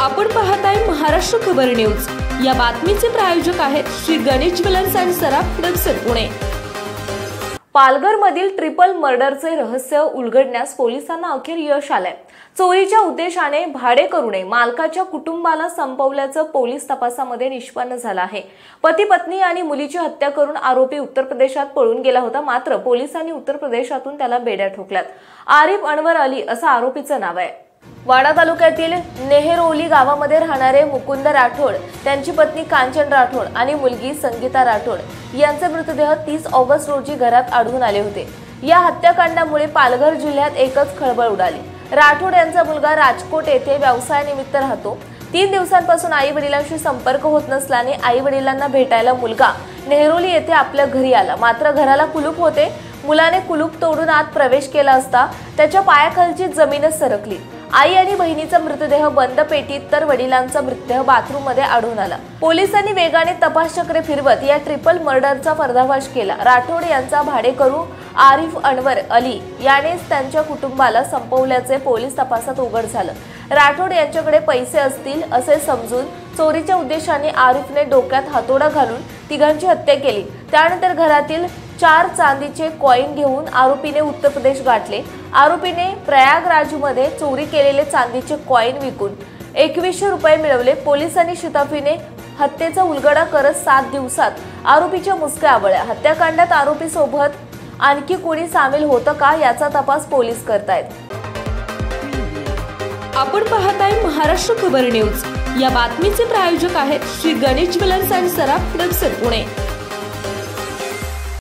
आपण पाहताय महाराष्ट्र खबर न्यूज। या बातमीचे प्रायोजक आहेत Shri Ganesh jewellers and Saraf products Pune. पालघरमधील ट्रिपल मर्डरचे रहस्य उलगडण्यास पोलिसांना अखेर यश आले। चोरीच्या उद्देशाने भाडेकरूने मालकाच्या कुटुंबाला संपवल्याचं पोलीस तपासामध्ये निष्पन्न झालं आहे। पती पत्नी आणि मुलीची हत्या करून आरोपी उत्तर प्रदेशात पळून गेला होता, मात्र पोलिसांनी उत्तर प्रदेशातून त्याला बेड्या ठोकल्यात। आरिफ अनवर अली असं आरोपीचं नाव आहे। वाडा तालुक्यातील नेहरोली गावामध्ये राहणारे मुकुंद राठोड, त्यांची पत्नी कांचन राठोड आणि मुलगी संगीता राठोड यांचे मृतदेह 30 ऑगस्ट रोजी घरात आढळून आले होते। या हत्याकांडामुळे पालघर जिल्ह्यात एकच खळबळ उडाली। राठोड यांचा मुलगा राजकोट येथे व्यवसायानिमित्त राहतो। 3 दिवसांपासून आई वडिलांशी संपर्क होत नसल्याने आई वडिलांना भेटायला मुलगा नेहरोली येथे आपल्या घरी आला, मात्र घराला कुलूप होते। मुलाने कुलूप तोडून आत प्रवेश केला असता त्याच्या पायाखालची जमीनच सरकली। आई आणि बहिणीचा मृतदेह बंद पेटीत तर वडिलांचा मृतदेह बाथरूम मध्ये आढळून आला। पोलिसांनी वेगाने तपास चक्रे फिरवत या ट्रिपल मर्डरचा पर्दाफाश केला। राठोड यांचा भाडेकरू आरिफ अनवर अली यानेच त्यांच्या कुटुंबाला संपवल्याचे पोलीस तपासात उघड झालं। राठोड यांच्याकडे पैसे असतील असे समजून चोरीच्या उद्देशाने आरिफने डोक्यात हातोडा घालून तिघांची हत्या केली। त्यानंतर घरातील 4 चांदीचे कॉइन घेऊन आरोपीने उत्तर प्रदेश गाठले। आरोपीने प्रयागराजमध्ये चोरी केलेले चांदीचे कॉइन विकून 2100 रुपये मिळवले। पोलिसांनी शिताफीने हत्येचा उलगडा करत 7 दिवसात आरोपीच्या मुसक्या आवळल्या। हत्याकांडात आरोपी सोबत आणखी कोणी सामील होतं का याचा तपास पोलीस करतायत। आपण पाहताय महाराष्ट्र खबर न्यूज। या बातमीचे प्रायोजक आहेत Shri Ganesh jewellers and Saraf products Pune.